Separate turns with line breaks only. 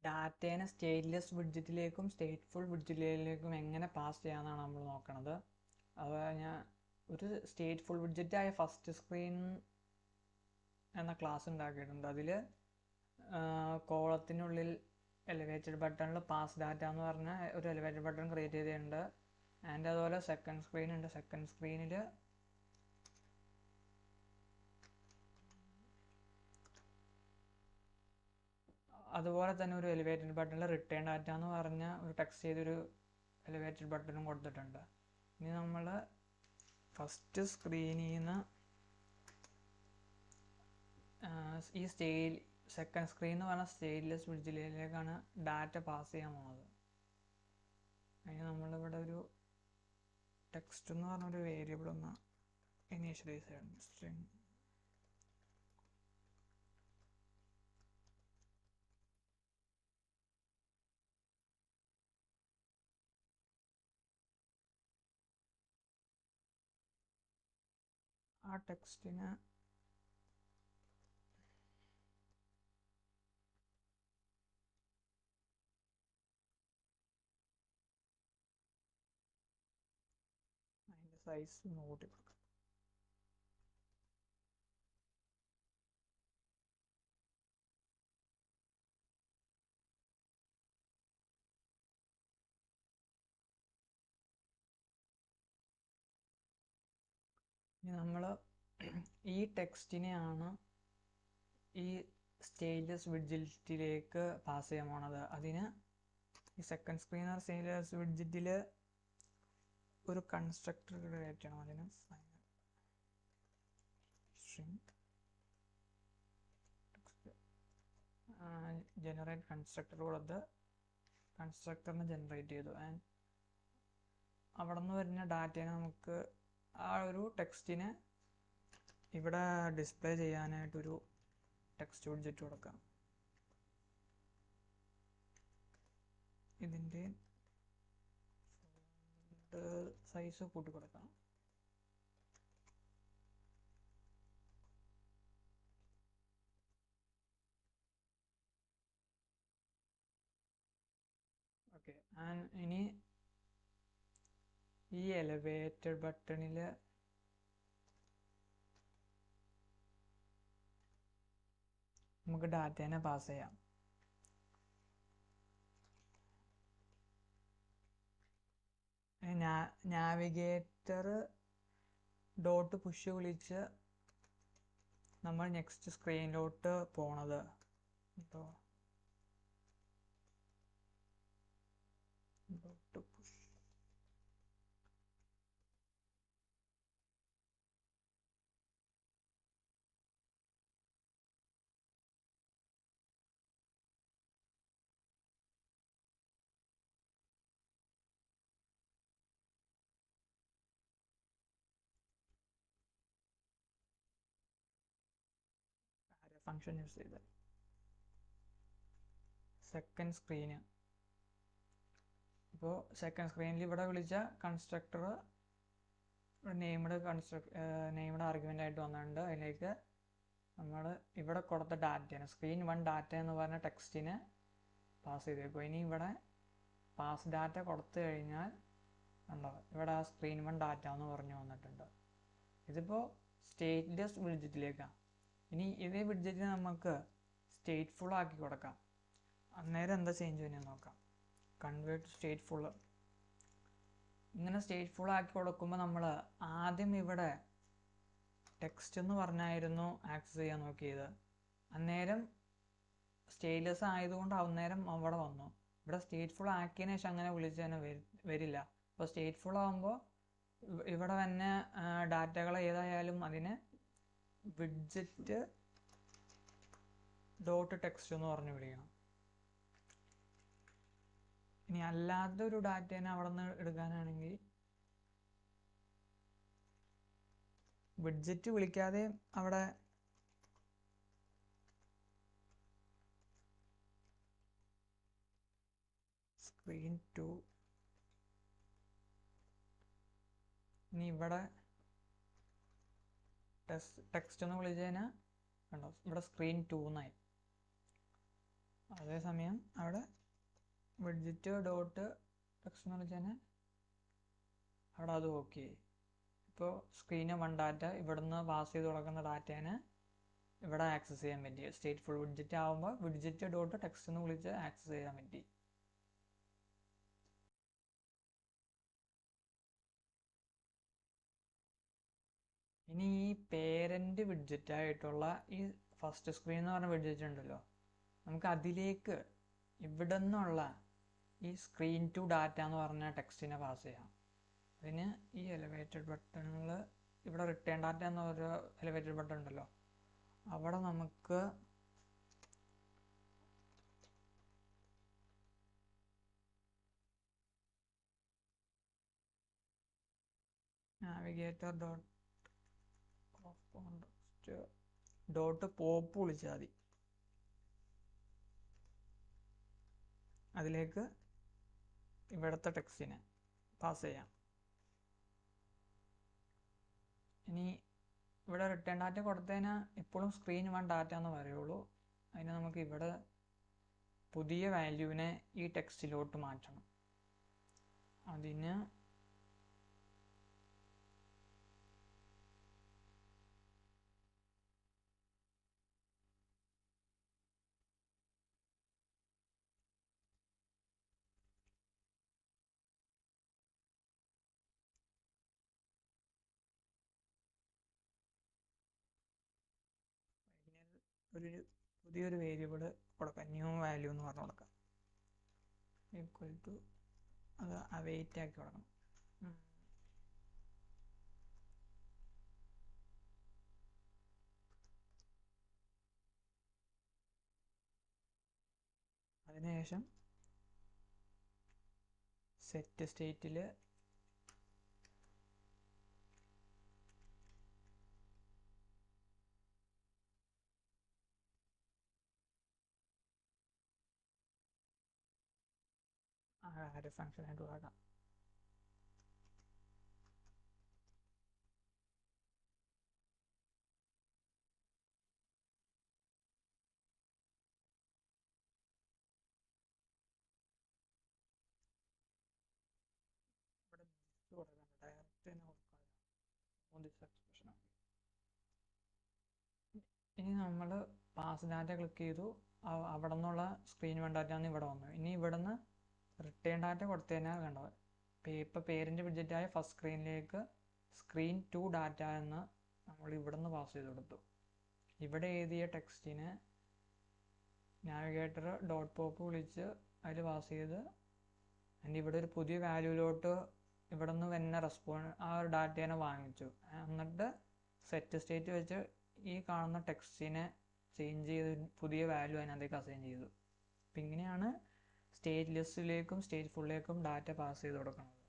ഡാറ്റേനെ stateless വിഡ്ജറ്റിലേക്കും stateful വിഡ്ജറ്റിലേക്കും എങ്ങനെ pass ചെയ്യാമെന്നാണ് നമ്മൾ നോക്കണത്. അത് ഞാൻ ഒരു സ്റ്റേറ്റ്ഫുൾ വിഡ്ജറ്റായ ഫസ്റ്റ് സ്ക്രീൻ എന്ന ക്ലാസ് ഉണ്ടാക്കിയിട്ടുണ്ട്. അതിൽ കോളത്തിനുള്ളിൽ എലിവേറ്റഡ് ബട്ടണിൽ പാസ് ഡാറ്റ എന്ന് പറഞ്ഞ ഒരു എലിവേറ്റഡ് ബട്ടൺ ക്രിയേറ്റ് ചെയ്തിട്ടുണ്ട്. ആൻഡ് അതുപോലെ സെക്കൻഡ് സ്ക്രീൻ ഉണ്ട്. സെക്കൻഡ് സ്ക്രീനിൽ അതുപോലെ തന്നെ ഒരു എലിവേറ്റഡ് ബട്ടണിൽ റിട്ടേൺ ഡാറ്റ എന്ന് പറഞ്ഞ ഒരു ടെക്സ്റ്റ് ചെയ്തൊരു എലിവേറ്റഡ് ബട്ടണും കൊടുത്തിട്ടുണ്ട്. ഇനി നമ്മൾ ഫസ്റ്റ് സ്ക്രീനിൽ നിന്ന് ഈ സെക്കൻഡ് സ്ക്രീൻ എന്ന് പറഞ്ഞാൽ സ്റ്റേറ്റ്ലെസ് വിഡ്ജറ്റിലേക്കാണ് ഡാറ്റ പാസ് ചെയ്യാൻ പോകുന്നത്. അതിന് നമ്മളിവിടെ ഒരു ടെക്സ്റ്റ് എന്ന് പറഞ്ഞൊരു വേരിയബിൾ ഒന്ന് ഇനീഷ്യലൈസ് ചെയ്യണം. സ്ട്രിങ് ആ ടെക്സ്റ്റിന് അതിൻ്റെ സൈസ് ഒന്ന് കൂട്ടി കൊടുക്കാം. ഇനി നമ്മൾ ഈ ടെക്സ്റ്റിനെയാണ് ഈ സ്റ്റേറ്റ്ലെസ് വിഡ്ജറ്റിലേക്ക് പാസ് ചെയ്യാൻ പോണത്. അതിന് ഈ സെക്കൻഡ് സ്ക്രീനർ സ്റ്റേറ്റ്ലെസ് വിഡ്ജറ്റിൽ ഒരു കൺസ്ട്രക്ടർ ക്രിയേറ്റ് ചെയ്യണം. അതിന് സ്ട്രിംഗ് ജനറേറ്റ് കൺസ്ട്രക്ടർ കൊടുത്ത് കൺസ്ട്രക്ടറിനെ ജനറേറ്റ് ചെയ്തു. ആൻഡ് അവിടെ നിന്ന് വരുന്ന ഡാറ്റേനെ നമുക്ക് ആ ഒരു ടെക്സ്റ്റിനെ ഇവിടെ ഡിസ്പ്ലേ ചെയ്യാനായിട്ടൊരു ടെക്സ്റ്റ് വിഡ്ജറ്റ് കൊടുക്കാം. ഇതിൻ്റെ സൈസ് കൂട്ടി കൊടുക്കാം. ഓക്കെ. ആൻഡ് ഇനി ഈ എലിവേറ്റഡ് ബട്ടണിൽ നമുക്ക് ഡാറ്റേനെ പാസ് ചെയ്യാം. നാവിഗേറ്റർ ഡോട്ട് പുഷ് വിളിച്ച് നമ്മൾ നെക്സ്റ്റ് സ്ക്രീനിലോട്ട് പോണത്. ഇപ്പോൾ ഡോട്ട് പുഷ് ഫംഗ്ഷൻ യൂസ് ചെയ്ത് സെക്കൻഡ് സ്ക്രീന് ഇപ്പോൾ സെക്കൻഡ് സ്ക്രീനിൽ ഇവിടെ വിളിച്ച കൺസ്ട്രക്ടർ നെയിംഡ് ആർഗ്യുമെൻ്റ് ആയിട്ട് വന്നിട്ടുണ്ട്. അതിലേക്ക് നമ്മൾ ഇവിടെ കൊടുത്ത ഡാറ്റയാണ് സ്ക്രീൻ 1 ഡാറ്റ എന്ന് പറഞ്ഞ ടെക്സ്റ്റിനെ പാസ് ചെയ്തേക്കും. ഇനി ഇവിടെ പാസ് ഡാറ്റ കൊടുത്തു കഴിഞ്ഞാൽ ഉണ്ടോ ഇവിടെ ആ സ്ക്രീൻ 1 ഡാറ്റ എന്ന് പറഞ്ഞു വന്നിട്ടുണ്ട്. ഇതിപ്പോൾ സ്റ്റേറ്റ്ലെസ് വിഡ്ജറ്റിലേക്കാണ്. ഇനി ഇതേ വിഡ്ജറ്റിനെ നമുക്ക് സ്റ്റേറ്റ്ഫുൾ ആക്കി കൊടുക്കാം. അന്നേരം എന്താ ചേഞ്ച് ചെയ്യുന്നത് നോക്കാം. Convert to stateful. ഇങ്ങനെ സ്റ്റേറ്റ്ഫുൾ ആക്കി കൊടുക്കുമ്പോൾ നമ്മൾ ആദ്യം ഇവിടെ ടെക്സ്റ്റ് എന്ന് പറഞ്ഞായിരുന്നു ആക്സസ് ചെയ്യാൻ നോക്കിയത്. അന്നേരം സ്റ്റേറ്റ്ലെസ് ആയതുകൊണ്ട് അന്നേരം അവിടെ വന്നു. ഇവിടെ സ്റ്റേറ്റ്ഫുൾ ആക്കിയതിന് ശേഷം അങ്ങനെ വിളിച്ച് തന്നെ വരില്ല. അപ്പോൾ സ്റ്റേറ്റ്ഫുൾ ആകുമ്പോൾ ഇവിടെ തന്നെ ഡാറ്റകൾ ഏതായാലും അതിനെ വിഡ്ജറ്റ് ഡോട്ട് ടെക്സ്റ്റ് എന്ന് പറഞ്ഞ് വിളിക്കണം. ഇനി അല്ലാതെ ഒരു ഡാറ്റേനെ അവിടെ നിന്ന് എടുക്കാനാണെങ്കിൽ വിഡ്ജറ്റ് വിളിക്കാതെ അവിടെ സ്ക്രീൻ 2 ഇനി ഇവിടെ ടെക്സ്റ്റ് എന്ന് വിളിച്ചു കഴിഞ്ഞാൽ കണ്ടോ ഇവിടെ സ്ക്രീൻ 2 എന്നായി. അതേസമയം അവിടെ വിഡ്ജറ്റ് ഡോട്ട് ടെക്സ്റ്റ് എന്ന് വെച്ചാൽ അവിടെ അത് ഓക്കെ. ഇപ്പോൾ സ്ക്രീന് വൺ ഡാറ്റ ഇവിടുന്ന് പാസ് ചെയ്ത് കൊടുക്കുന്ന ഡാറ്റേനെ ഇവിടെ ആക്സസ് ചെയ്യാൻ പറ്റി. സ്റ്റേറ്റ്ഫുൾ വിഡ്ജറ്റ് ആകുമ്പോൾ വിഡ്ജറ്റ് ഡോട്ട് ടെക്സ്റ്റ് എന്ന് വിളിച്ച് ആക്സസ് ചെയ്യാൻ പറ്റി. ഇനി ഈ പേരന്റ് വിഡ്ജറ്റ് ആയിട്ടുള്ള ഈ ഫസ്റ്റ് സ്ക്രീൻ എന്ന് പറഞ്ഞ വിഡ്ജറ്റ് ഉണ്ടല്ലോ, നമുക്ക് അതിലേക്ക് ഇവിടെ നിന്നുള്ള ഈ സ്ക്രീൻ ടു ഡാറ്റ എന്ന് പറഞ്ഞ ടെക്സ്റ്റിനെ പാസ് ചെയ്യാം. അതിന് ഈ എലിവേറ്റഡ് ബട്ടണുകൾ ഇവിടെ റിട്ടേൺ ഡാറ്റ എന്നൊരു എലിവേറ്റഡ് ബട്ടൺ ഉണ്ടല്ലോ, അവിടെ നമുക്ക് നാവിഗേറ്റർ ഡോട്ട് പോപ്പ് വിളിച്ചാൽ മതി. അതിലേക്ക് ഇവിടുത്തെ ടെക്സ്റ്റിനെ പാസ് ചെയ്യാം. ഇനി ഇവിടെ റിട്ടേൺ ഡാറ്റ കൊടുത്തതിന് ഇപ്പോഴും സ്ക്രീൻ വൺ ഡാറ്റ എന്ന് പറയുള്ളൂ. അതിന് നമുക്ക് ഇവിടെ പുതിയ വാല്യൂവിനെ ഈ ടെക്സ്റ്റിലോട്ട് മാറ്റണം. അതിന് പുതിയൊരു വേരിയബിൾ കൊടുക്കാം, ന്യൂ വാല്യൂ എന്ന് പറഞ്ഞു കൊടുക്കാം. ഈക്വൽ ടു അത് അവൈറ്റ് ആക്കി കൊടുക്കണം. അതിനുശേഷം സെറ്റ് സ്റ്റേറ്റിൽ ആഡ് ഫംഗ്ഷൻ ആയിട്ട് കൊടുക്കാം. ഇവിടെ കൊടുക്കാം, ഡയറക്റ്റ് തന്നെ കൊടുക്കാം. ഇനി നമ്മൾ പാസ് ഡാറ്റ ക്ലിക്ക് ചെയ്തു, അവിടെ നിന്നുള്ള സ്ക്രീൻ വൺ ഡാറ്റ എന്ന് ഇവിടെ വന്നു. ഇനി ഇവിടെ നിന്ന് റിട്ടേൺ ഡാറ്റ കൊടുത്തു കഴിഞ്ഞാൽ കണ്ടോ, ഇപ്പോൾ പേരിൻ്റെ വിഡ്ജറ്റായ ഫസ്റ്റ് സ്ക്രീനിലേക്ക് സ്ക്രീൻ ടു ഡാറ്റ എന്ന് നമ്മൾ ഇവിടെ നിന്ന് പാസ് ചെയ്ത് കൊടുത്തു. ഇവിടെ എഴുതിയ ടെക്സ്റ്റിന് നാവിഗേറ്റർ ഡോട്ട് പോപ്പ് വിളിച്ച് അതിൽ പാസ് ചെയ്ത് അതിൻ്റെ ഇവിടെ ഒരു പുതിയ വാല്യൂയിലോട്ട് ഇവിടെ നിന്ന് തന്നെ ആ ഒരു ഡാറ്റേനെ വാങ്ങിച്ചു. എന്നിട്ട് സെറ്റ് സ്റ്റേറ്റ് വെച്ച് ഈ കാണുന്ന ടെക്സ്റ്റിനെ ചേഞ്ച് ചെയ്ത് പുതിയ വാല്യൂ അതിനകത്തേക്ക് അസൈൻ ചെയ്തു. അപ്പം ഇങ്ങനെയാണ് സ്റ്റേറ്റ്ലെസ്സിലേക്കും സ്റ്റേറ്റ്ഫുള്ളിലേക്കും ഡാറ്റ പാസ് ചെയ്ത് കൊടുക്കുന്നത്.